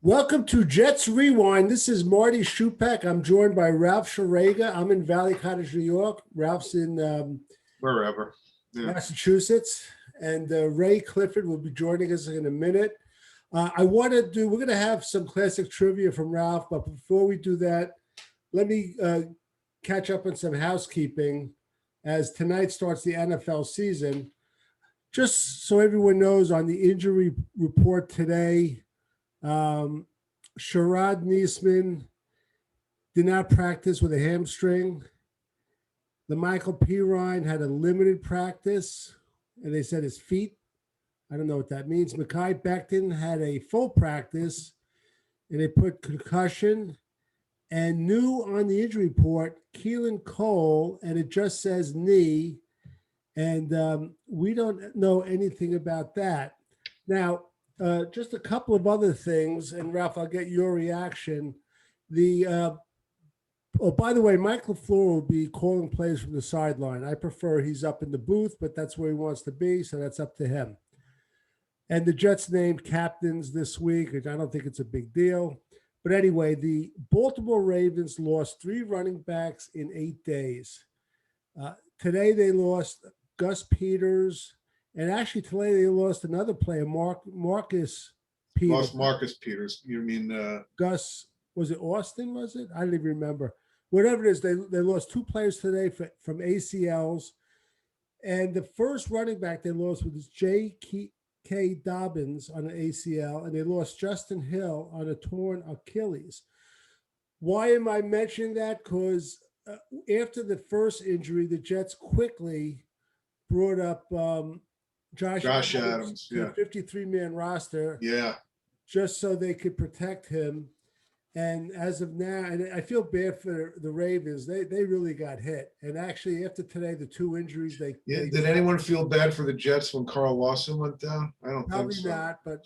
Welcome to Jets Rewind. This is Marty Shupak. I'm joined by Ralph Sharega. I'm in Valley Cottage, New York. Ralph's in Wherever. Yeah. Massachusetts. And Ray Clifford will be joining us in a minute. We're going to have some classic trivia from Ralph. But before we do that, let me catch up on some housekeeping as tonight starts the NFL season. Just so everyone knows, on the injury report today, Sherrod Niesman did not practice with a hamstring. Michael Pirine had a limited practice, and they said his feet. I don't know what that means. Mekhi Becton had a full practice, and they put concussion. And new on the injury report, Keelan Cole, and it just says knee. And we don't know anything about that. Now, just a couple of other things, and Ralph, I'll get your reaction. By the way, Mike LaFleur will be calling plays from the sideline. I prefer he's up in the booth, but that's where he wants to be, so that's up to him. And the Jets named captains this week, which I don't think it's a big deal. But anyway, the Baltimore Ravens lost 3 running backs in 8 days. Today they lost Gus Peters. And actually, today they lost another player, Marcus Peters. Lost Marcus Peters. You mean Gus? Was it Austin? Was it? I don't even remember. Whatever it is, they lost 2 players today from ACLs. And the first running back they lost was J.K. Dobbins on an ACL, and they lost Justin Hill on a torn Achilles. Why am I mentioning that? Because after the first injury, the Jets quickly brought up Josh Adams to the 53-man roster. Yeah. Just so they could protect him. And as of now, and I feel bad for the Ravens. They really got hit. And actually, after today, the 2 injuries, did anyone feel bad for the Jets when Carl Lawson went down? I don't probably think so. not, but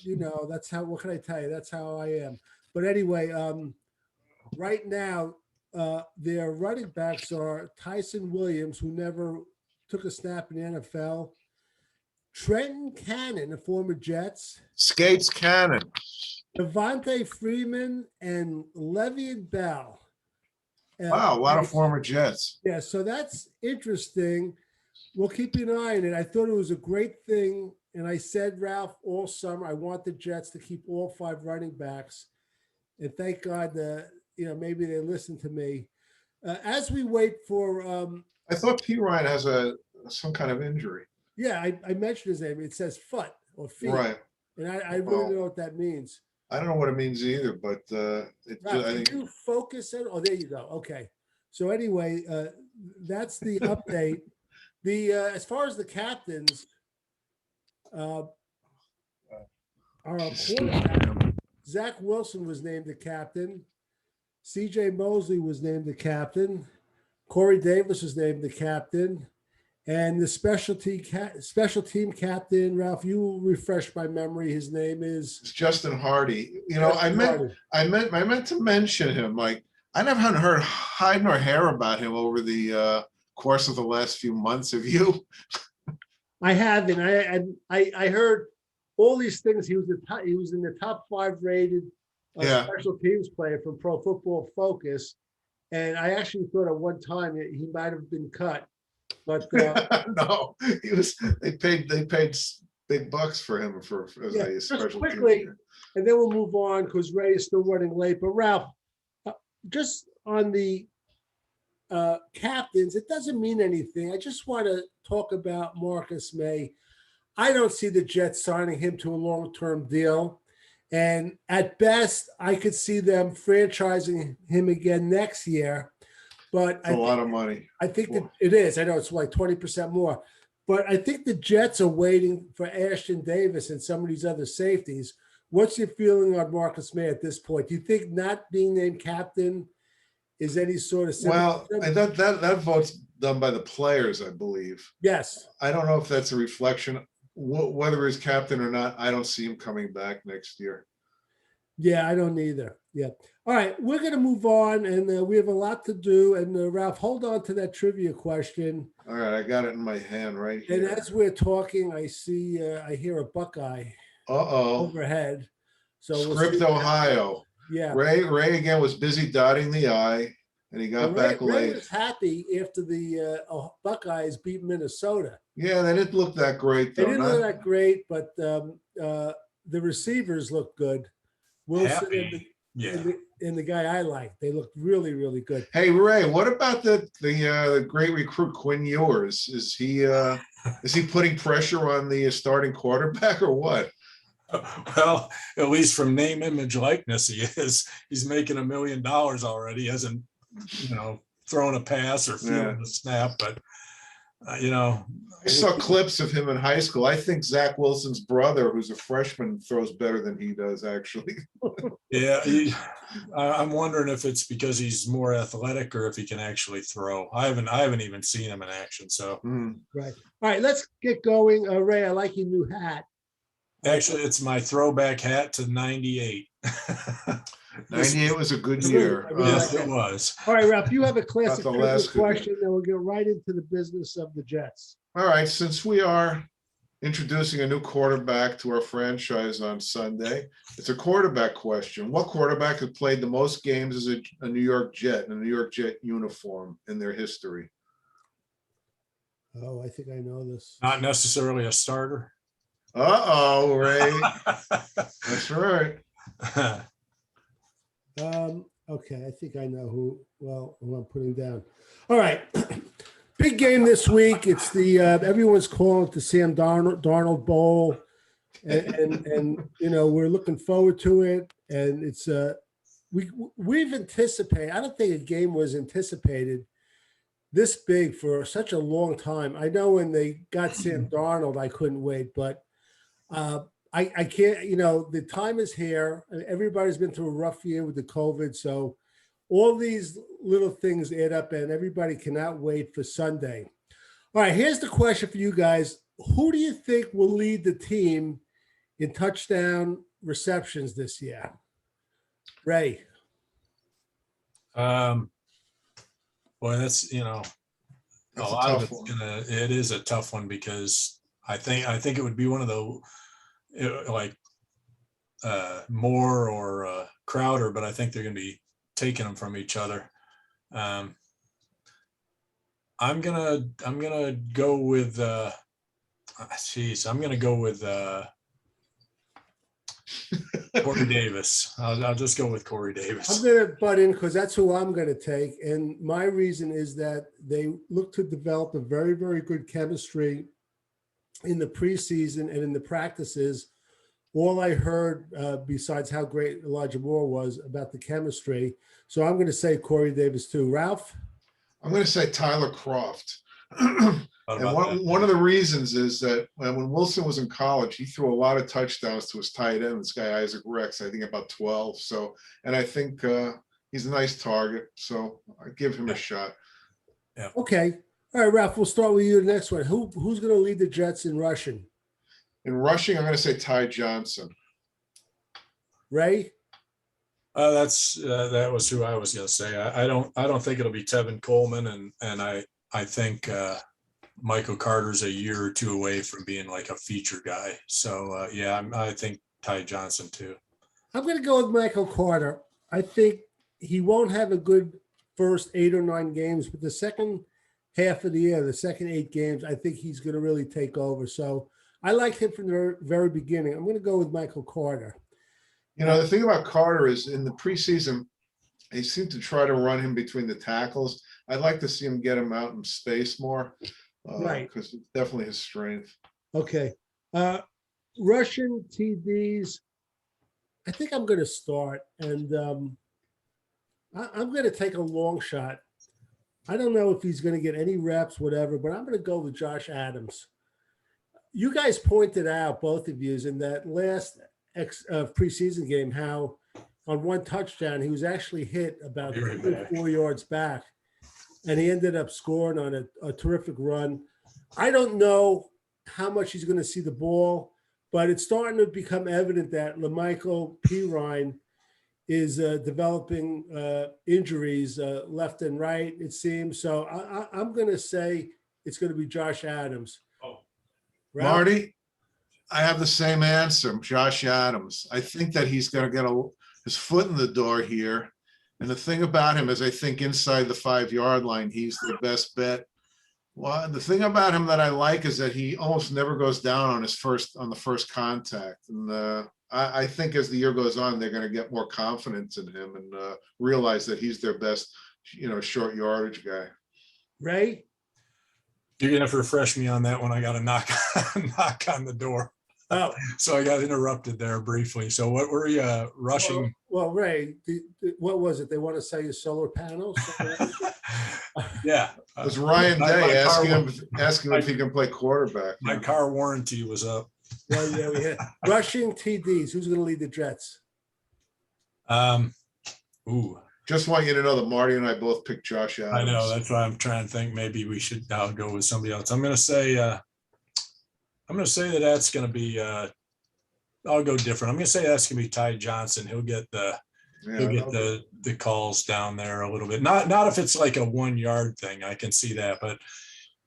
that's how. What can I tell you? That's how I am. But anyway, right now, their running backs are Tyson Williams, who never took a snap in the NFL. Trenton Cannon, the former Jets. Skates Cannon. Devontae Freeman and Le'Veon Bell. Wow, a lot of former Jets. Yeah, so that's interesting. We'll keep an eye on it. I thought it was a great thing. And I said, Ralph, all summer, I want the Jets to keep all 5 running backs. And thank God that, maybe they listened to me. As we wait for I thought Pirine has some kind of injury. Yeah, I mentioned his name. It says foot or feet. Right. And I really don't know what that means. I don't know what it means either, but Ralph, I think you focus it. Oh, there you go. Okay. So anyway, that's the update. As far as the captains, our quarterback, Zach Wilson was named the captain. C.J. Mosley was named the captain. Corey Davis was named the captain. And the special team captain, Ralph, you will refresh my memory. His name is Justin Hardy. I meant to mention him. Like, I never hadn't heard hide nor hair about him over the course of the last few months. Have you? I haven't. I heard all these things. He was in the top 5 rated special teams player from Pro Football Focus, and I actually thought at one time he might have been cut. But no, he was. They paid big bucks for him for a special quickly, team. And then we'll move on because Ray is still running late. But Ralph, just on the captains, it doesn't mean anything. I just want to talk about Marcus May. I don't see the Jets signing him to a long-term deal, and at best, I could see them franchising him again next year. But it's a lot of money. I think that it is. I know it's like 20% more. But I think the Jets are waiting for Ashton Davis and some of these other safeties. What's your feeling on Marcus May at this point? Do you think not being named captain is any sort of well? That vote's done by the players, I believe. Yes. I don't know if that's a reflection. Whether he's captain or not, I don't see him coming back next year. Yeah, I don't either. Yeah. All right, we're going to move on, and we have a lot to do. And Ralph, hold on to that trivia question. All right, I got it in my hand right here. And as we're talking, I hear a Buckeye overhead. So we'll see. Script, Ohio. Yeah. Ray again was busy dotting the I, and he got back Ray late. was happy after the Buckeyes beat Minnesota. Yeah, they didn't look that great though. They didn't look that great, but the receivers looked good. Wilson and the guy I like, they looked really, really good. Hey Ray, what about the great recruit Quinn Ewers? Is he putting pressure on the starting quarterback or what? Well, at least from name, image, likeness, he is. He's making $1 million already. He hasn't, thrown a pass or fielded a snap, but I saw clips of him in high school. I think Zach Wilson's brother, who's a freshman, throws better than he does, actually. Yeah, I'm wondering if it's because he's more athletic or if he can actually throw. I haven't even seen him in action. So right. All right, let's get going. Ray, I like your new hat. Actually, it's my throwback hat to 98. 98 was a good year. Yes, it was. All right, Ralph, you have a classic question, then we'll get right into the business of the Jets. All right, since we are introducing a new quarterback to our franchise on Sunday, it's a quarterback question. What quarterback has played the most games as a New York Jet in a New York Jet uniform in their history? Oh, I think I know this. Not necessarily a starter. Uh-oh, Ray. That's right. Okay, I think I know who I'm putting down. All right. Big game this week. It's the everyone's calling it the Sam Darnold Bowl. And we're looking forward to it. And it's we've anticipated, I don't think a game was anticipated this big for such a long time. I know when they got Sam Darnold, I couldn't wait, but I can't, the time is here. Everybody's been through a rough year with the COVID. So all these little things add up and everybody cannot wait for Sunday. All right, here's the question for you guys. Who do you think will lead the team in touchdown receptions this year? Ray. Boy, that's, a lot of it's it is a tough one because I think it would be one of the Moore or Crowder, but I think they're going to be taking them from each other. I'm gonna go with I'm gonna go with Corey Davis. I'll just go with Corey Davis. I'm gonna butt in because that's who I'm gonna take, and my reason is that they look to develop a very, very good chemistry in the preseason and in the practices. All I heard, besides how great Elijah Moore was, about the chemistry. So I'm going to say Corey Davis too. Ralph? I'm going to say Tyler Croft. And one of the reasons is that when Wilson was in college, he threw a lot of touchdowns to his tight end, this guy Isaac Rex, I think about 12. So, and I think he's a nice target. So I give him a shot. Yeah. Okay. All right, Ralph, we'll start with you the next one. Who's going to lead the Jets in rushing? In rushing, I'm going to say Ty Johnson. Ray? That was who I was going to say. I don't think it'll be Tevin Coleman, and I think Michael Carter's a year or two away from being like a feature guy. So I think Ty Johnson too. I'm going to go with Michael Carter. I think he won't have a good first 8 or 9 games, but the second half of the year, the second 8 games, I think he's going to really take over. So I like him from the very beginning. I'm going to go with Michael Carter. The thing about Carter is in the preseason, they seem to try to run him between the tackles. I'd like to see him get him out in space more, right? Because it's definitely his strength. Okay. Russian TDs, I think I'm going to start, and I'm going to take a long shot. I don't know if he's going to get any reps, whatever, but I'm going to go with Josh Adams. You guys pointed out, both of you, in that last preseason game, how on one touchdown, he was actually hit about 4 yards back, and he ended up scoring on a terrific run. I don't know how much he's going to see the ball, but it's starting to become evident that LaMichael Pirine is developing injuries left and right, it seems. So I'm going to say it's going to be Josh Adams. Marty? I have the same answer, Josh Adams. I think that he's going to get his foot in the door here. And the thing about him is I think inside the 5-yard line, he's the best bet. Well, the thing about him that I like is that he almost never goes down on the first contact. And I think as the year goes on, they're going to get more confidence in him and realize that he's their best, short yardage guy. Ray? You're gonna have to refresh me on that one. I got a knock on the door. Oh, So I got interrupted there briefly. So what were you rushing? well, Ray, what was it? They want to sell you solar panels? Yeah. It was Ryan My Day car asking him if he can play quarterback. My car warranty was up. Well, yeah, we had rushing TDs. Who's going to lead the Jets? Ooh, Just want you to know that Marty and I both picked Josh Adams. I know. That's why I'm trying to think. Maybe we should now go with somebody else. I'm going to say that that's going to be. I'll go different. I'm going to say that's going to be Ty Johnson. He'll get the calls down there a little bit. Not if it's like a 1-yard thing. I can see that, but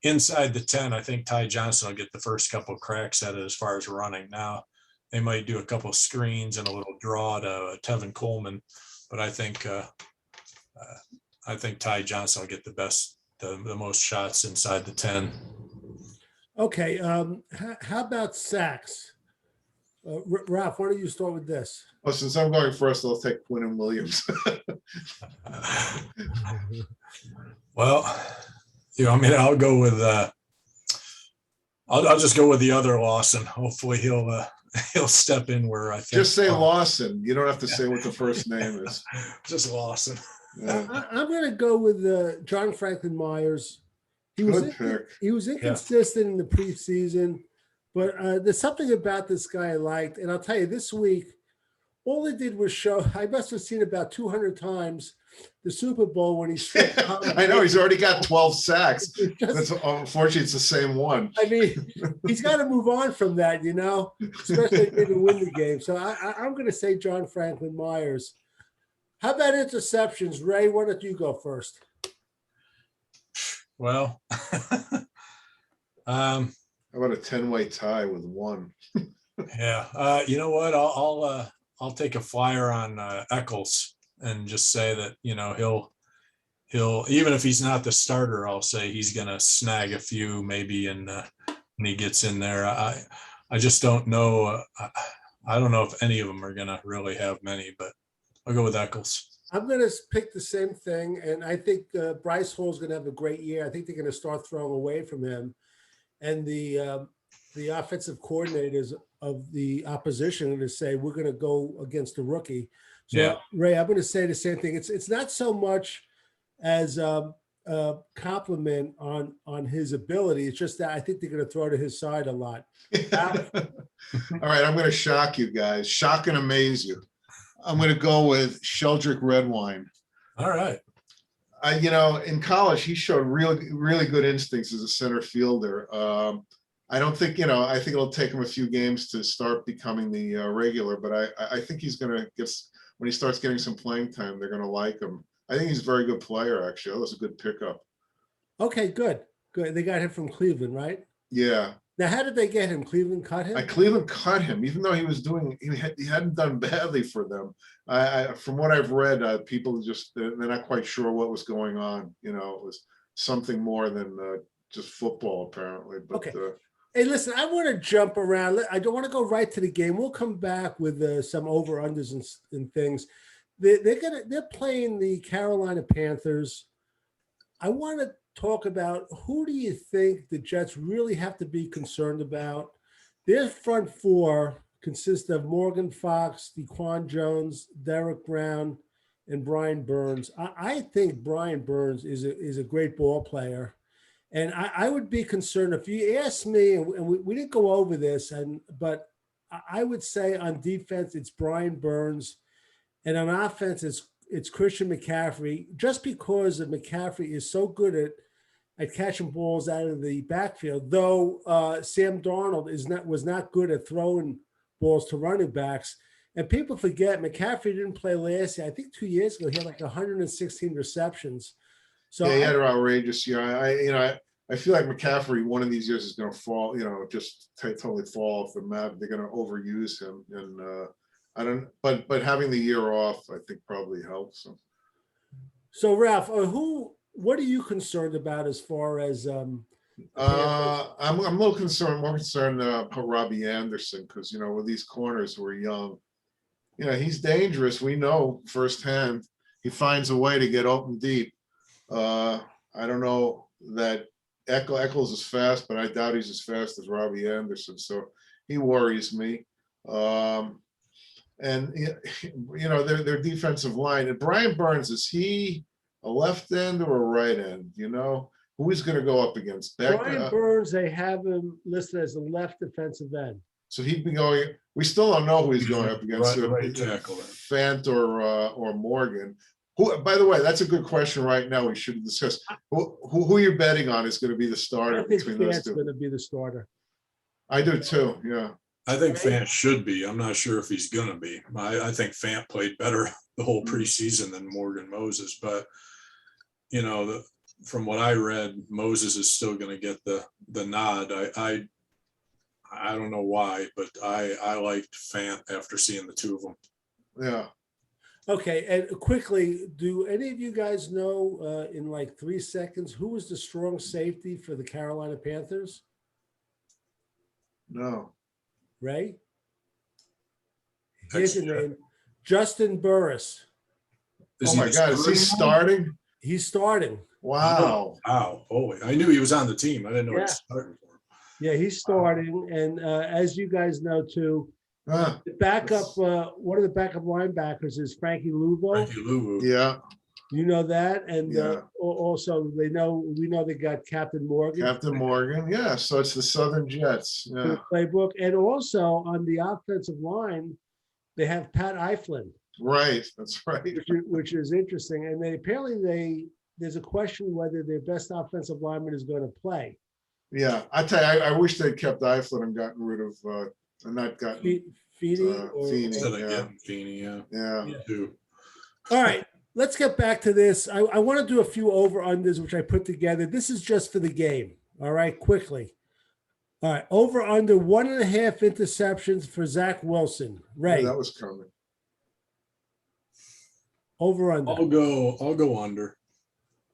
inside the 10, I think Ty Johnson will get the first couple of cracks at it as far as running. Now they might do a couple of screens and a little draw to Tevin Coleman, but I think Ty Johnson will get the most shots inside the 10. Okay. How about sacks? Ralph, why don't you start with this? Well, since I'm going first, I'll take Quinn Williams. Well, I'll go with I'll just go with the other Lawson. Hopefully he'll step in where I think. Just say Lawson. You don't have to say what the first name is. Just Lawson. Yeah. I'm going to go with John Franklin Myers. He was inconsistent in the preseason, but there's something about this guy I liked. And I'll tell you, this week, all he did was show. I must have seen about 200 times the Super Bowl when he. I know he's already got 12 sacks. Unfortunately, it's the same one. I mean, he's got to move on from that, especially if they didn't win the game. So I'm going to say John Franklin Myers. How about interceptions, Ray? Why don't you go first? Well, how about a 10-way tie with one? Yeah, you know what? I'll take a flyer on Eccles and just say that he'll even if he's not the starter, I'll say he's gonna snag a few maybe, and when he gets in there, I just don't know. I don't know if any of them are gonna really have many, but I'll go with Eccles. I'm going to pick the same thing, and I think Bryce Hall's going to have a great year. I think they're going to start throwing away from him, and the offensive coordinators of the opposition are going to say we're going to go against the rookie. So, yeah. Ray, I'm going to say the same thing. It's not so much as a compliment on his ability. It's just that I think they're going to throw to his side a lot. All right, I'm going to shock you guys. Shock and amaze you. I'm going to go with Sheldrick Redwine. All right. In college, he showed really good instincts as a center fielder. I don't think, I think it'll take him a few games to start becoming the regular, but I think he's going to get, when he starts getting some playing time, they're going to like him. I think he's a very good player, actually. That was a good pickup. Okay, good. They got him from Cleveland, right? Yeah. Now, how did they get him? Cleveland cut him? Cleveland cut him, even though he hadn't done badly for them. From what I've read, people they're not quite sure what was going on. It was something more than just football, apparently. But, okay. Hey, listen, I want to jump around. I don't want to go right to the game. We'll come back with some over-unders and things. They're playing the Carolina Panthers. I want to talk about who do you think the Jets really have to be concerned about? Their front four consists of Morgan Fox, DeQuan Jones, Derek Brown, and Brian Burns. I think Brian Burns is a great ball player. And I would be concerned if you asked me, and we didn't go over this, but I would say on defense, it's Brian Burns. And on offense, it's Christian McCaffrey, just because of McCaffrey is so good at catching balls out of the backfield, though Sam Darnold was not good at throwing balls to running backs. And people forget McCaffrey didn't play last year. I think 2 years ago, he had like 116 receptions. So yeah, he had an outrageous year. I I feel like McCaffrey, one of these years is gonna fall, just totally fall off the map. They're gonna overuse him and, I don't, but having the year off, I think probably helps him. So Ralph, what are you concerned about as far as I'm a little concerned, more concerned about Robbie Anderson, because with these corners who are young, he's dangerous. We know firsthand. He finds a way to get open deep. I don't know that Eccles is fast, but I doubt he's as fast as Robbie Anderson. So he worries me. And their defensive line. And Brian Burns, is he a left end or a right end? Who he's going to go up against? Brian Burns, they have him listed as a left defensive end. So he'd be going. We still don't know who he's going up against. Right tackle. Fant or Morgan. Who, by the way, that's a good question right now. We should discuss who you're betting on is going to be the starter I think between those Fant's two. going to be the starter. I do too. Yeah. I think Fant should be. I'm not sure if he's gonna be. I think Fant played better the whole preseason than Morgan Moses, but from what I read, Moses is still gonna get the nod. I don't know why, but I liked Fant after seeing the two of them. Yeah. Okay, and quickly, do any of you guys know in like 3 seconds who was the strong safety for the Carolina Panthers? No. Ray? Here's your name. Justin Burris. Oh my God, is he starting? He's starting. Wow. Wow. Holy. I knew he was on the team. I didn't know he was starting for him. Yeah, he's starting. And as you guys know too, the backup, one of the backup linebackers is Frankie Louvo. Frankie Louvo. Yeah. You know that, and Yeah. Also we know they got Captain Morgan. Captain Morgan. Yeah. So it's the Southern Jets. For Yeah. the playbook, and also on the offensive line, they have Pat Eiflin, Right. That's right. which is interesting. And there's a question whether their best offensive lineman is going to play. Yeah. I tell you, I wish they'd kept Eiflin and gotten rid of and not gotten Feeney Feeney. Instead of Yeah. getting Feeney, yeah. too. All right, let's get back to this. I want to do a few over-unders, which I put together. This is just for the game. All right, quickly. All right, over-under 1.5 interceptions for Zach Wilson. Ray, That was coming. over-under. I'll go under,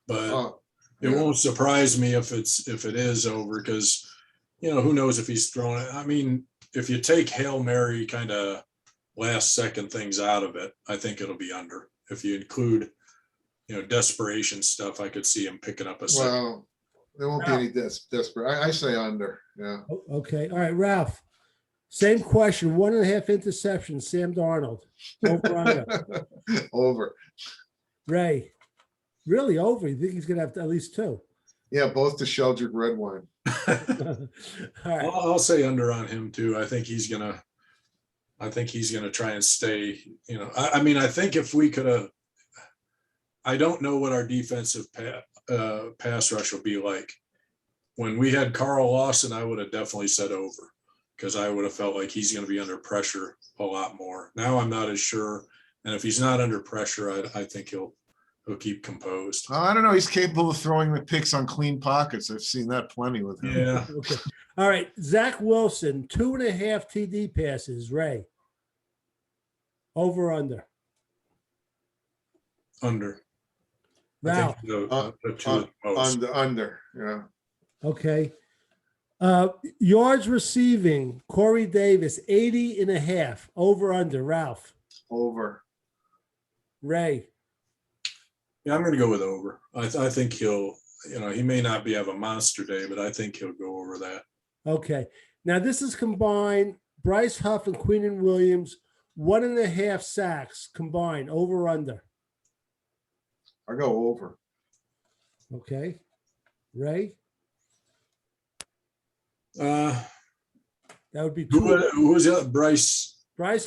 but it Yeah. won't surprise me if it is over, because who knows if he's throwing it. I mean, if you take Hail Mary kind of last second things out of it, I think it'll be under. If you include desperation stuff, I could see him picking up a second. Well, there won't be any desperate. I say under. Yeah. Okay, all right, Ralph. Same question. 1.5 interceptions, Sam Darnold. Over-under. Over. Ray, really over? You think he's going to have at least 2? Yeah, both the Sheldrick red wine. All right. I'll say under on him too. I think he's gonna try and stay. I mean, I think if we could have, I don't know what our defensive pass rush will be like. When we had Carl Lawson, I would have definitely said over, because I would have felt like he's going to be under pressure a lot more. Now I'm not as sure, and if he's not under pressure, I think he'll keep composed. I don't know. He's capable of throwing the picks on clean pockets. I've seen that plenty with him. Yeah. Okay. All right. Zach Wilson, 2.5 TD passes. Ray. Over, under. Under. Ralph. Under. Yeah. Okay. Yards receiving, Corey Davis, 80.5. Over, under. Ralph. Over. Ray. Yeah, I'm going to go with over. I think he'll, he may not have a monster day, but I think he'll go over that. Okay. Now this is combined. Bryce Huff and Queenan Williams, 1.5 sacks combined. Over, under. I go over. Okay. Ray. That would be 2. Who was that? Bryce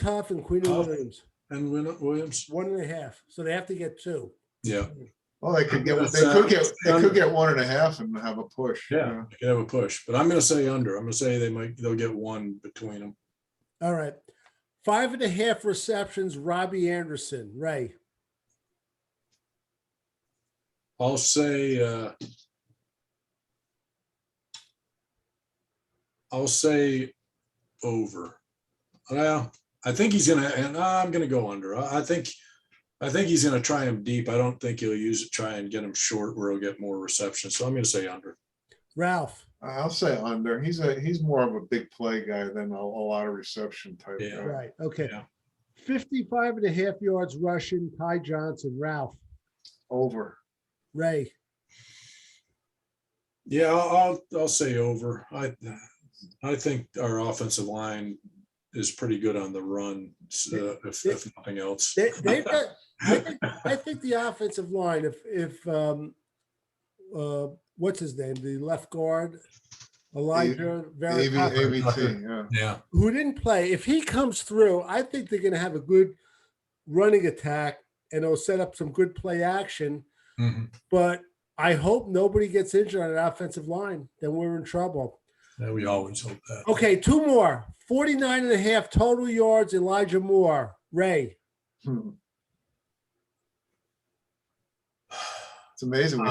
Huff and Queenan Huff. Williams, and Williams. 1.5. So they have to get 2. Yeah. Well, they could get 1.5 and have a push. Yeah, they could have a push, but I'm going to say under. I'm going to say they'll get 1 between them. All right. 5.5 receptions, Robbie Anderson. Ray. I'll say I'll say over. Well, I think he's gonna, and I'm gonna go under. I think he's gonna try him deep. I don't think he'll try and get him short where he'll get more reception. So I'm gonna say under. Ralph. I'll say under. He's more of a big play guy than a lot of reception type Yeah. guy. Right. Okay. Yeah. 55.5 yards rushing, Ty Johnson. Ralph. Over. Ray. Yeah, I'll say over. I think our offensive line is pretty good on the run, if nothing else. They've got. I think the offensive line. If what's his name? The left guard, Elijah AVT. Yeah. who didn't play. If he comes through, I think they're going to have a good running attack, and it'll set up some good play action. Mm-hmm. But I hope nobody gets injured on an offensive line. Then we're in trouble. Yeah, we always hope that. Okay, two more. 49.5 total yards, Elijah Moore. Ray. It's amazing. We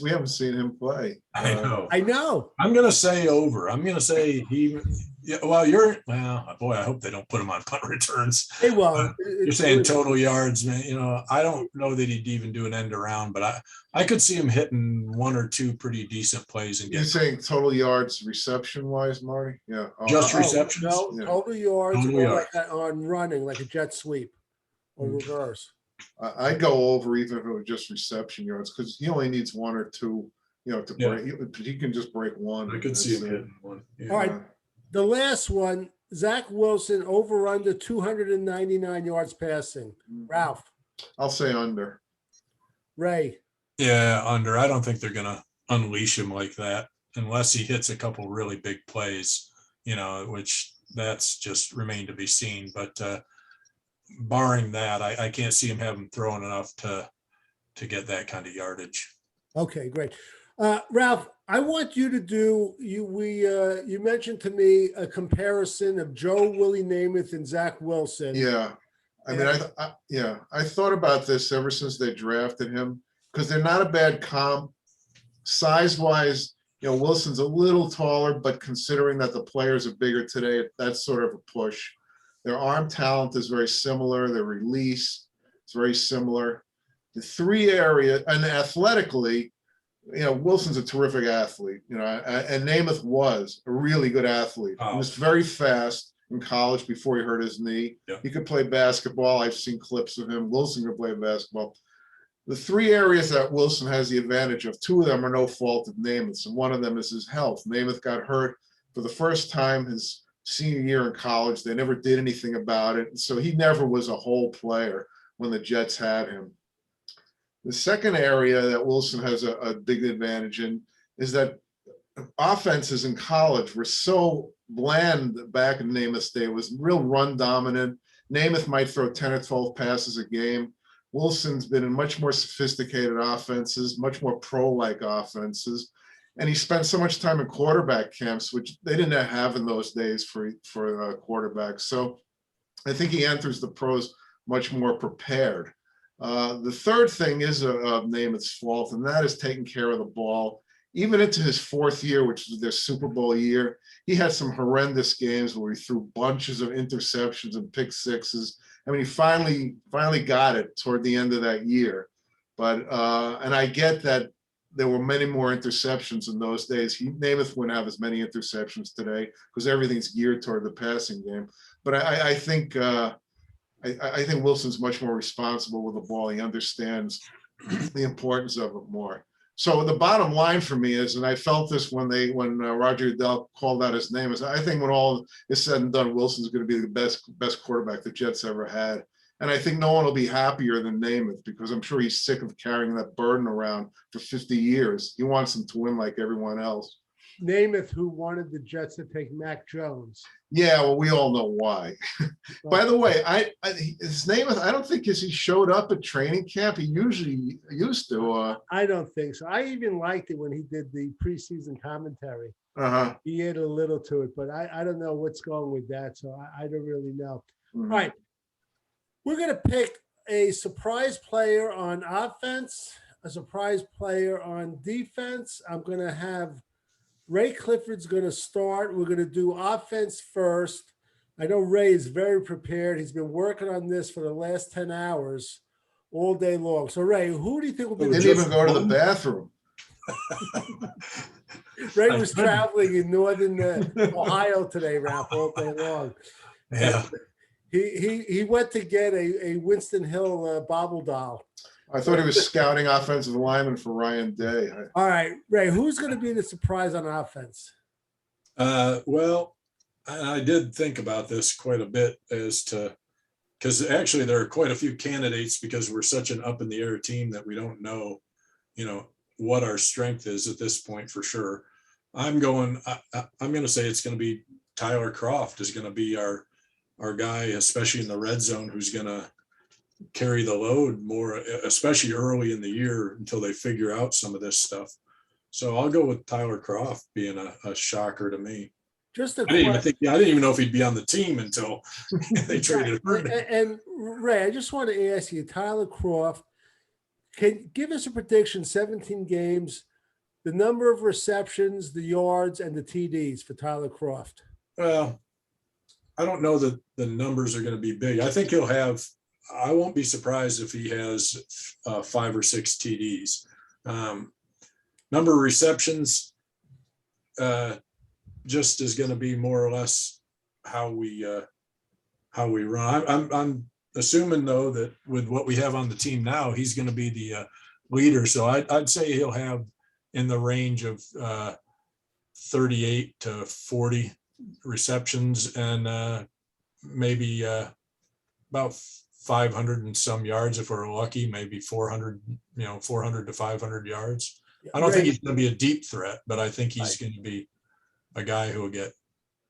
haven't seen him play. I know. I know. I'm gonna say over. I'm gonna say he. Yeah, well, boy, I hope they don't put him on punt returns. They won't. You're saying total yards, man. I don't know that he'd even do an end around, but I could see him hitting one or two pretty decent plays and You're saying total yards reception wise, Marty? Yeah. Just receptions? No, Yeah. total yards, Total or yards. like on running, like a jet sweep or reverse. I'd go over even if it was just reception yards because he only needs one or two, to break. He can just break one. I could see him hitting one. Yeah. All right. The last one, Zach Wilson, over under 299 yards passing. Ralph. I'll say under. Ray. Yeah, under. I don't think they're gonna unleash him like that unless he hits a couple really big plays, which that's just remained to be seen. But barring that, I can't see him having thrown enough to get that kind of yardage. Okay, great. Ralph, I want you to do you mentioned to me a comparison of Joe Willie Namath and Zach Wilson. Yeah. I mean, I thought about this ever since they drafted him because they're not a bad comp. Size wise, Wilson's a little taller, but considering that the players are bigger today, that's sort of a push. Their arm talent is very similar. Their release is very similar. The three area and athletically, Wilson's a terrific athlete, and Namath was a really good athlete. He was very fast in college before he hurt his knee. Yeah. He could play basketball. I've seen clips of him. Wilson could play basketball. The three areas that Wilson has the advantage of, two of them are no fault of Namath's, and one of them is his health. Namath got hurt for the first time his senior year in college. They never did anything about it. So he never was a whole player when the Jets had him. The second area that Wilson has a big advantage in is that offenses in college were so bland back in Namath's day. It was real run dominant. Namath might throw 10 or 12 passes a game. Wilson's been in much more sophisticated offenses, much more pro-like offenses. And he spent so much time in quarterback camps, which they didn't have in those days for quarterbacks. So I think he enters the pros much more prepared. The third thing is Namath's fault, and that is taking care of the ball. Even into his fourth year, which was their Super Bowl year, he had some horrendous games where he threw bunches of interceptions and pick sixes. I mean, he finally got it toward the end of that year. But and I get that there were many more interceptions in those days. Namath wouldn't have as many interceptions today because everything's geared toward the passing game. But I think I think Wilson's much more responsible with the ball. He understands the importance of it more. So the bottom line for me is, and I felt this when Roger Goodell called out his name, is I think when all is said and done, Wilson's going to be the best quarterback the Jets ever had. And I think no one will be happier than Namath because I'm sure he's sick of carrying that burden around for 50 years. He wants them to win like everyone else. Namath, who wanted the Jets to take Mac Jones. Yeah, well, we all know why. By the way, his Namath, I don't think he showed up at training camp. He usually used to. I don't think so. I even liked it when he did the preseason commentary. He added a little to it, but I don't know what's going with that, so I don't really know. Mm-hmm. All right. We're going to pick a surprise player on offense, a surprise player on defense. I'm going to have Ray Clifford's going to start. We're going to do offense first. I know Ray is very prepared. He's been working on this for the last 10 hours all day long. So, Ray, who do you think will be the Didn't even go to the bathroom. Ray was traveling in northern Ohio today, Ralph, all day long. Yeah. He went to get a Winston Hill bobble doll. I thought he was scouting offensive lineman for Ryan Day. All right, Ray, who's going to be the surprise on offense? Well, I did think about this quite a bit as to, because actually there are quite a few candidates because we're such an up in the air team that we don't know, what our strength is at this point for sure. I'm going to say it's going to be Tyler Croft is going to be our guy, especially in the red zone, who's going to carry the load more, especially early in the year until they figure out some of this stuff. So I'll go with Tyler Croft being a shocker to me. I didn't even know if he'd be on the team until they traded him. And Ray, I just want to ask you, Tyler Croft, can give us a prediction, 17 games, the number of receptions, the yards, and the TDs for Tyler Croft. Well, I don't know that the numbers are going to be big. I think he'll have, I won't be surprised if he has 5 or 6 TDs. Number of receptions just is going to be more or less how we run. I'm assuming though that with what we have on the team now, he's going to be the leader. So I'd say he'll have in the range of 38 to 40 receptions and maybe about 500 and some yards if we're lucky, maybe 400 to 500 yards. I don't think he's going to be a deep threat, but I think he's going to be a guy who will get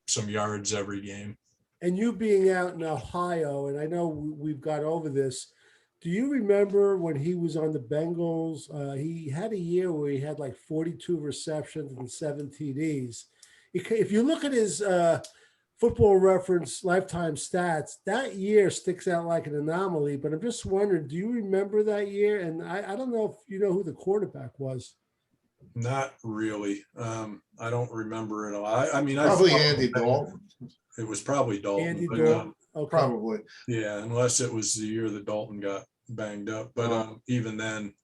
some yards every game. And you being out in Ohio, and I know we've got over this, do you remember when he was on the Bengals? He had a year where he had like 42 receptions and 7 TDs. If you look at his Football Reference lifetime stats, that year sticks out like an anomaly. But I'm just wondering, do you remember that year? And I don't know if you know who the quarterback was. Not really. I don't remember it a lot. Probably Andy Dalton. It was probably Dalton. Andy Dalton. Okay. Probably. Yeah, unless it was the year that Dalton got banged up. But even then,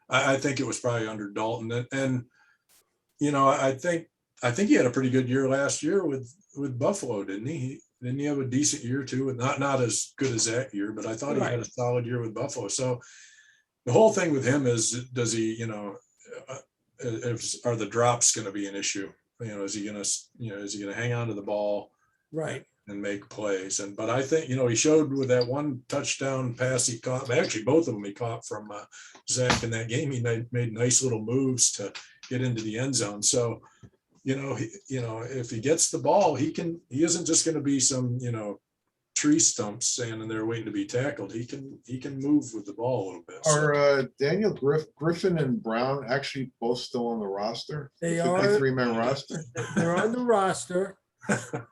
I think it was probably under Dalton. And I think he had a pretty good year last year with Buffalo, didn't he? Didn't he have a decent year too? Not as good as that year, but I thought he had a solid year with Buffalo. So the whole thing with him is, does he, are the drops going to be an issue? Is he going to hang on to the ball, right, and make plays? But I think he showed with that one touchdown pass he caught. Actually, both of them he caught from Zach in that game. He made nice little moves to get into the end zone. So if he gets the ball, he isn't just going to be some tree stump standing there waiting to be tackled. He can move with the ball a little bit. Are Daniel Griffin and Brown actually both still on the roster? They the are 53-man roster. They're on the roster,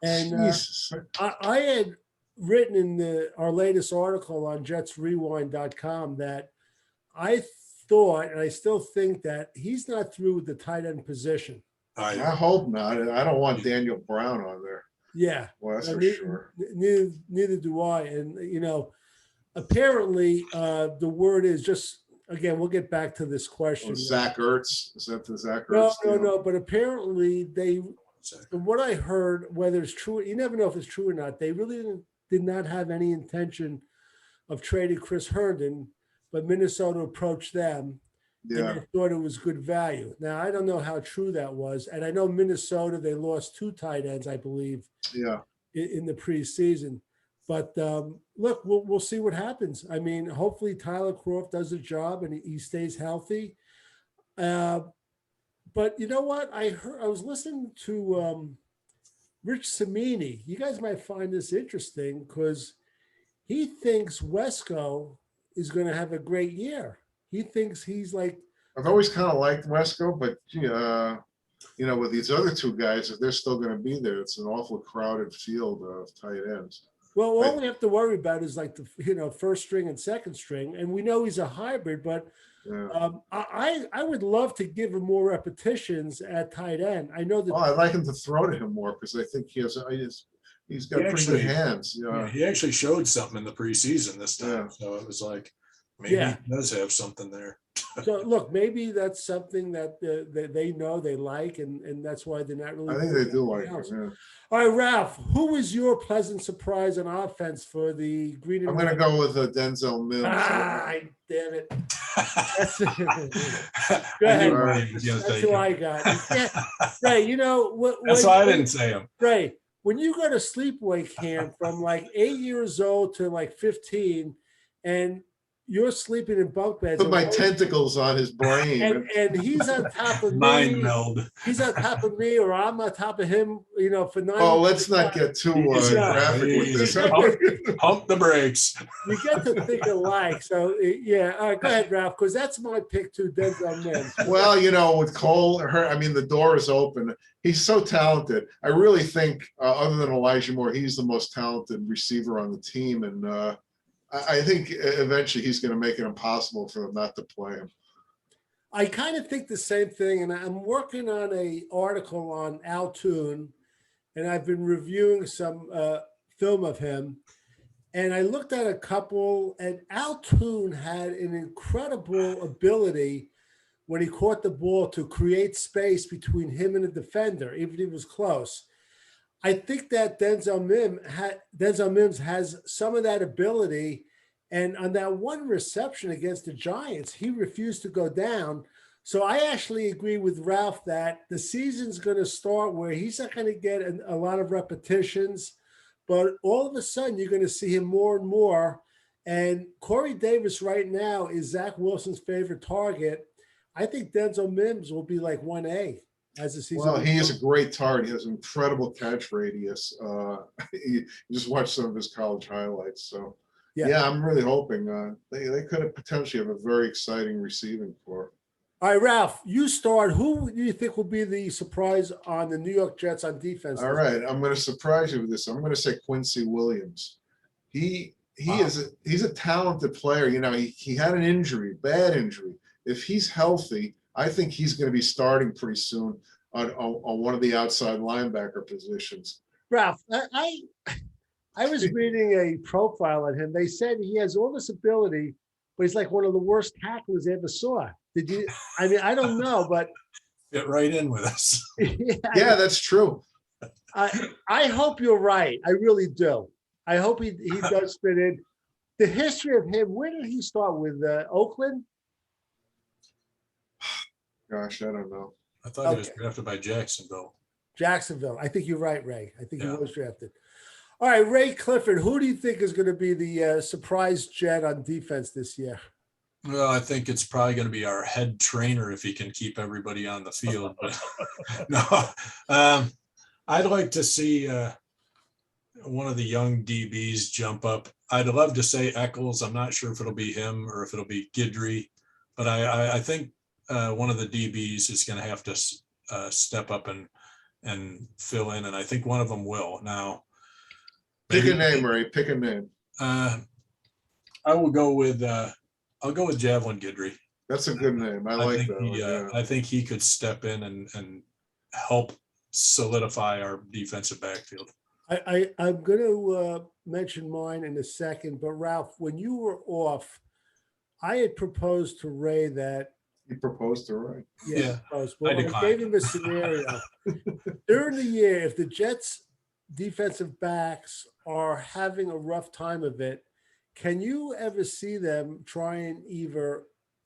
and I had written in our latest article on JetsRewind.com that I thought, and I still think, that he's not through with the tight end position. I hope not. I don't want Daniel Brown on there. Yeah, well, that's for sure. Neither do I. And apparently, the word is just, again, we'll get back to this question. Zach Ertz, is that the Zach Ertz? No. But apparently, from what I heard, whether it's true, you never know if it's true or not. They really did not have any intention of trading Chris Herndon, but Minnesota approached them. Yeah. And they thought it was good value. Now, I don't know how true that was. And I know Minnesota, they lost 2 tight ends, I believe, in the preseason. But look, we'll see what happens. I mean, hopefully Tyler Croft does a job and he stays healthy. But you know what? I was listening to Rich Cimini. You guys might find this interesting because he thinks Wesco is going to have a great year. He thinks he's like. I've always kind of liked Wesco, but with these other 2 guys, if they're still going to be there, it's an awful crowded field of tight ends. Well, all we have to worry about is like the first string and second string, and we know he's a hybrid. But Yeah. I would love to give him more repetitions at tight end. I know that. Oh, I'd like him to throw to him more because I think he's got pretty good hands. Yeah, he actually showed something in the preseason this time, Yeah. so it was like maybe Yeah. he does have something there. So look, maybe that's something that they know they like, and that's why they're not really. I think they do like him. Yeah. All right, Ralph, who was your pleasant surprise on offense for the Green and I'm going to Red? go with Denzel Mims. Damn it. Go ahead. That's who I got. Yeah, Ray, you know what? That's why I didn't say him. Ray, when you go to sleepaway camp from like 8 years old to like 15, and you're sleeping in bunk beds. Put my tentacles on his brain. And he's on top of me. Mind meld. He's on top of me, or I'm on top of him, for 9. Oh, let's not get too graphic with this. Pump the brakes. You get to think alike. So, yeah. All right, go ahead, Ralph, because that's my pick too, Denzel Mims. Well, with Cole, the door is open. He's so talented. I really think, other than Elijah Moore, he's the most talented receiver on the team. And I think eventually he's going to make it impossible for them not to play him. I kind of think the same thing, and I'm working on an article on Al Toon, and I've been reviewing some film of him, and I looked at a couple, and Al Toon had an incredible ability when he caught the ball to create space between him and the defender, even if he was close. I think that Denzel Mims has some of that ability. And on that one reception against the Giants, he refused to go down. So I actually agree with Ralph that the season's going to start where he's not going to get a lot of repetitions, but all of a sudden you're going to see him more and more. And Corey Davis right now is Zach Wilson's favorite target. I think Denzel Mims will be like 1A. As the season. Well, he is a great target. He has an incredible catch radius. You just watch some of his college highlights. So, yeah, I'm really hoping they could potentially have a very exciting receiving core. All right, Ralph, you start. Who do you think will be the surprise on the New York Jets on defense? All right, I'm going to surprise you with this. I'm going to say Quincy Williams. He's a talented player. He had an injury, bad injury. If he's healthy, I think he's going to be starting pretty soon on one of the outside linebacker positions. Ralph, I was reading a profile on him. They said he has all this ability, but he's like one of the worst tacklers I ever saw. Did you? I mean, I don't know, but get right in with us. Yeah, that's true. I hope you're right. I really do. I hope he does fit in. The history of him. Where did he start with? Oakland. Gosh, I don't know. I thought he was drafted by Jacksonville. Jacksonville. I think you're right, Ray. I think he was drafted. All right, Ray Clifford, who do you think is going to be the surprise Jet on defense this year? Well, I think it's probably going to be our head trainer if he can keep everybody on the field. But no, I'd like to see one of the young DBs jump up. I'd love to say Eccles. I'm not sure if it'll be him or if it'll be Guidry, but I think one of the DBs is going to have to step up and fill in, and I think one of them will. Now, pick a name, Ray. Pick a name. I will go with I'll go with Javelin Guidry. That's a good name. I like that. I think he could step in and help solidify our defensive backfield. I'm going to mention mine in a second, but Ralph, when you were off, I had proposed to Ray that. You proposed to Ray. Yeah. I gave him a scenario. During the year, if the Jets defensive backs are having a rough time of it, can you ever see them trying either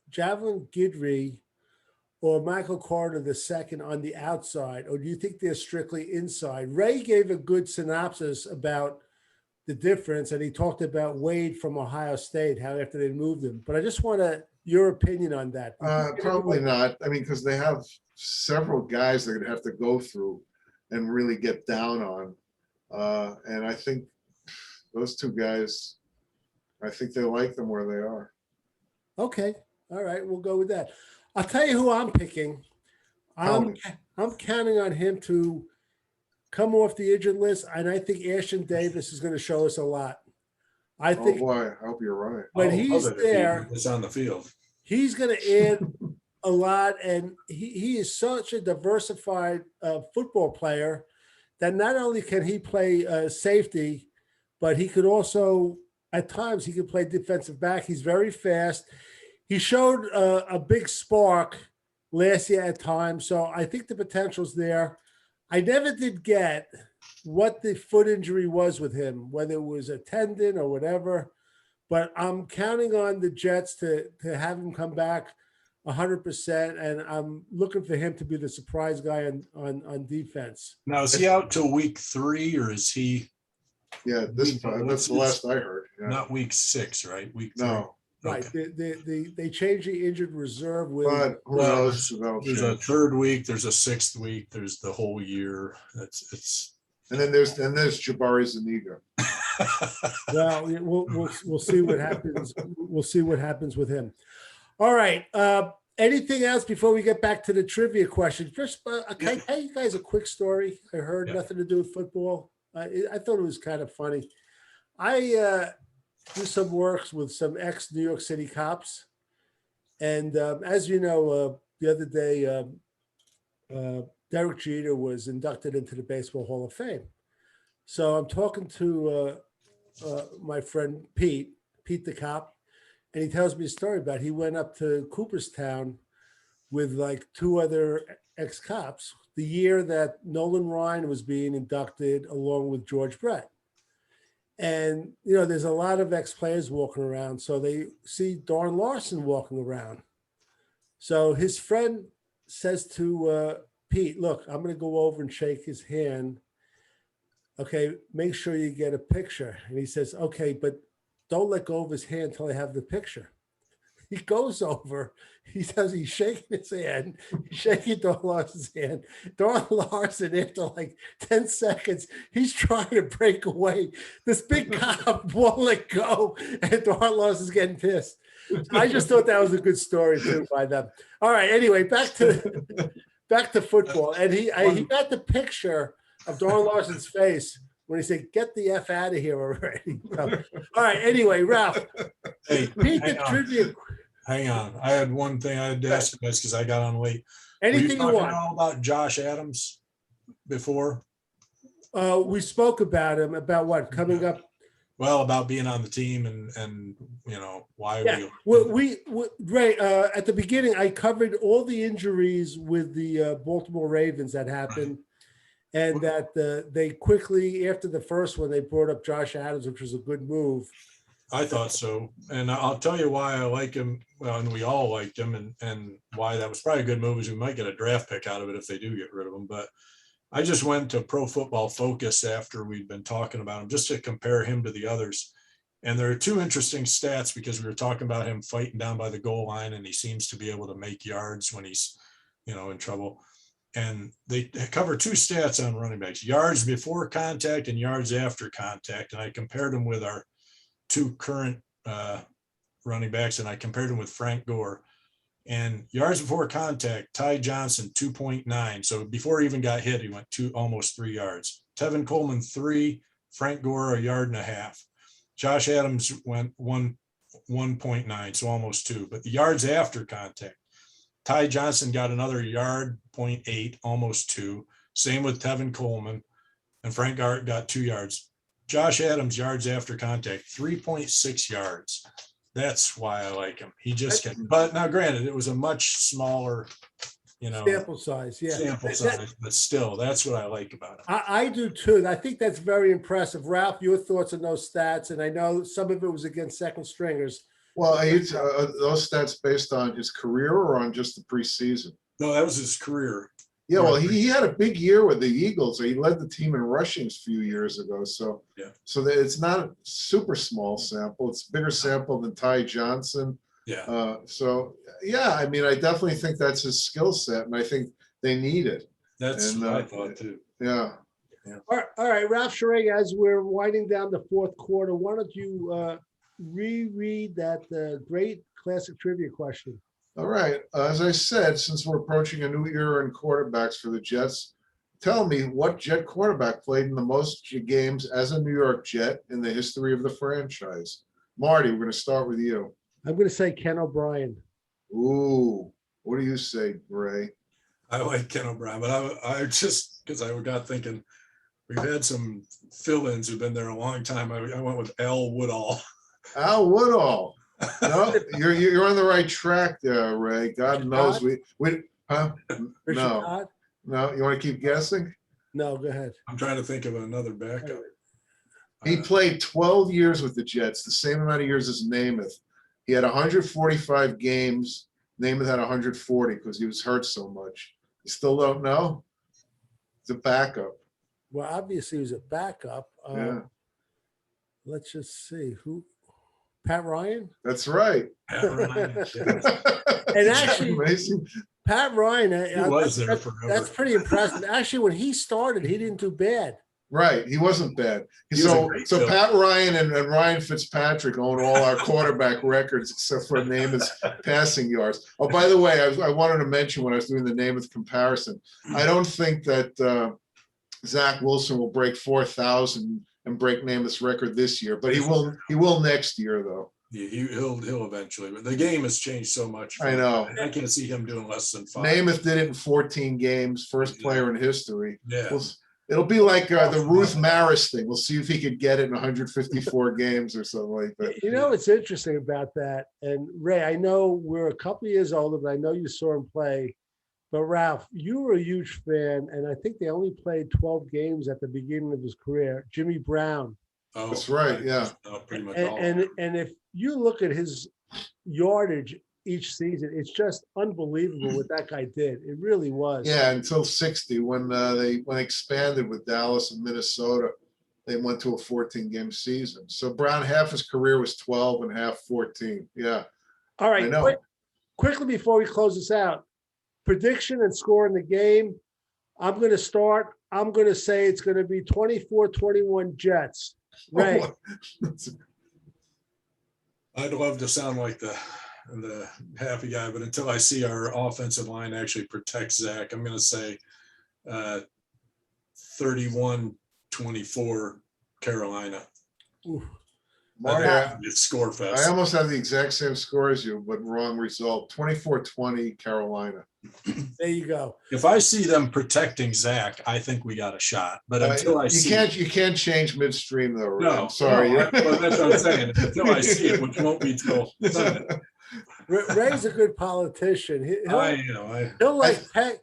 Javelin Guidry or Michael Carter II on the outside, or do you think they're strictly inside? Ray gave a good synopsis about the difference, and he talked about Wade from Ohio State, how after they moved him. But I just want your opinion on that. Probably not. I mean, because they have several guys they're going to have to go through and really get down on. And I think those two guys, I think they like them where they are. Okay. All right. We'll go with that. I'll tell you who I'm picking. I'm counting on him to come off the injured list, and I think Ashton Davis is going to show us a lot. I Oh think boy, I hope you're right. when I would he's love it if he there, was on the field. he's going to add a lot, and he is such a diversified football player that not only can he play safety, but he could also, at times, he could play defensive back. He's very fast. He showed a big spark last year at times, so I think the potential's there. I never did get what the foot injury was with him, whether it was a tendon or whatever, but I'm counting on the Jets to have him come back 100%, and I'm looking for him to be the surprise guy on defense. Now, is he out till week 3 or is he Yeah, that's the last I heard. Yeah. not week 6, right? Week 3. No, Right. Okay. They changed the injured reserve with but who Well, knows? That'll There's a change. 3rd week, there's a 6th week, there's the whole year. It's And then there's Jabari Zuniga. well, we'll see what happens. We'll see what happens with him. All right. Anything else before we get back to the trivia questions? Just can I tell you guys a quick story? I heard nothing to do with football. I thought it was kind of funny. I do some work with some ex-New York City cops, and as you know, the other day, Derek Jeter was inducted into the Baseball Hall of Fame. So I'm talking to my friend Pete the cop, and he tells me a story about he went up to Cooperstown with like 2 other ex-cops the year that Nolan Ryan was being inducted along with George Brett. And, you know, there's a lot of ex-players walking around. So they see Darn Larson walking around. So his friend says to Pete, look, I'm going to go over and shake his hand. Okay, make sure you get a picture. And he says, okay, but don't let go of his hand until I have the picture. He goes over, he's shaking his hand, he's shaking Don Larson's hand. Don Larson, after like 10 seconds, he's trying to break away. This big cop won't let go, and Don Larson's getting pissed. I just thought that was a good story too by them. All right, anyway, back to football. And he got the picture of Don Larson's face when he said, "Get the F out of here already." So, all right, anyway, Ralph. Hey, Pete, the trivia. hang on. I had one thing I had to ask you guys because I got on late. Anything you want. All about Josh Adams before? We spoke about him, about what coming up. Well, about being on the team and you know why we Ray, at the beginning I covered all the injuries with the Baltimore Ravens that happened, and that they quickly after the first one they brought up Josh Adams, which was a good move. I thought so, and I'll tell you why I like him. Well, and we all liked him, and why that was probably a good move is we might get a draft pick out of it if they do get rid of him. But I just went to Pro Football Focus after we'd been talking about him just to compare him to the others. And there are 2 interesting stats because we were talking about him fighting down by the goal line, and he seems to be able to make yards when he's, you know, in trouble. And they cover 2 stats on running backs: yards before contact and yards after contact. And I compared them with our 2 current running backs, and I compared them with Frank Gore. And yards before contact, Ty Johnson 2.9. So before he even got hit, he went almost 3 yards. Tevin Coleman 3, Frank Gore 1.5 yards. Josh Adams went 1.9, so almost 2. But the yards after contact, Ty Johnson got another 1.8 yards, almost 2. Same with Tevin Coleman, and Frank Gore got 2 yards. Josh Adams yards after contact, 3.6 yards. That's why I like him. He just can. But now, granted, it was a much smaller, you know, Sample size, but still, that's what I like about him. I do too. I think that's very impressive. Ralph, your thoughts on those stats? And I know some of it was against second stringers. Well, those stats based on his career or on just the preseason? No, that was his career. Yeah, well, he had a big year with the Eagles. He led the team in rushings a few years ago. So, so that it's not a super small sample. It's a bigger sample than Ty Johnson. Yeah. So, yeah, I mean, I definitely think that's his skill set, and I think they need it. That's what I thought too. Yeah. All right, Ralph Schrager, as we're winding down the 4th quarter, why don't you reread that great classic trivia question? All right. As I said, since we're approaching a new era in quarterbacks for the Jets, tell me what Jet quarterback played in the most games as a New York Jet in the history of the franchise. Marty, we're going to start with you. I'm going to say Ken O'Brien. Ooh, what do you say, Ray? I like Ken O'Brien, but I just, because I got thinking, we've had some fill-ins who've been there a long time. I went with Al Woodall. Al Woodall. No, you're on the right track there, Ray. God knows we huh? Richard No, Todd? no. You want to keep guessing? No, go ahead. I'm trying to think of another backup. He played 12 years with the Jets, the same amount of years as Namath. He had 145 games. Namath had 140 because he was hurt so much. You still don't know? It's a backup. Well, obviously he was a backup. Yeah, Let's just see who. Pat Ryan. that's right. Pat Ryan, yeah. And actually, Amazing. Pat Ryan. He was there that's forever. pretty impressive. Actually, when he started, he didn't do bad. Right, he wasn't bad. He was a So, great so fill. Pat Ryan and Ryan Fitzpatrick own all our quarterback records except for Namath's passing yards. Oh, by the way, I wanted to mention when I was doing the Namath comparison, I don't think that Zach Wilson will break 4,000 and break Namath's record this year, but he will next year though. Yeah, he'll eventually, but the game has changed so much. I know. I can't see him doing less than 5. Namath did it in 14 games, first player in history. Yeah. It'll be like the Ruth Maris thing. We'll see if he could get it in 154 games or something like that. You know what's interesting about that, and Ray, I know we're a couple years older, but I know you saw him play. But Ralph, you were a huge fan, and I think they only played 12 games at the beginning of his career. Jimmy Brown. Oh, That's right, yeah. Pretty much all. And if you look at his yardage each season, it's just unbelievable what that guy did. It really was. Yeah, until 60 when they expanded with Dallas and Minnesota, they went to a 14-game season. So Brown, half his career was 12 and half 14. Yeah. All I right. know. Quickly before we close this out, prediction and score in the game. I'm going to start. I'm going to say it's going to be 24-21 Jets. Ray. I'd love to sound like the happy guy, but until I see our offensive line actually protect Zach, I'm going to say 31-24 Carolina. Ooh. Marty, It's score I fest. almost have the exact same score as you, but wrong result. 24-20 Carolina. There you go. If I see them protecting Zach, I think we got a shot. But until I you see can't change midstream though, Ray. no, I'm sorry. no, well, that's what I'm saying. Until I see it, which won't be till Sunday. Ray's a good politician. He'll like I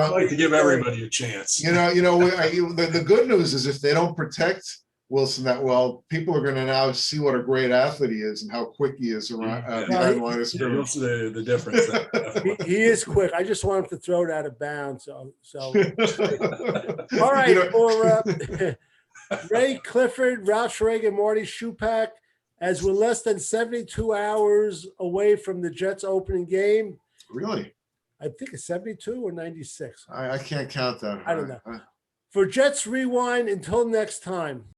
like to give everybody a chance. The good news is if they don't protect Wilson that well, people are going to now see what a great athlete he is and how quick he is around behind line of You'll scrimmage. see the difference. He is quick. I just want him to throw it out of bounds. So all right. You know- For Ray Clifford, Ralph Schrager, and Marty Shupak, as we're less than 72 hours away from the Jets opening game. Really? I think it's 72 or 96. I can't count that. I don't know. For Jets Rewind, until next time.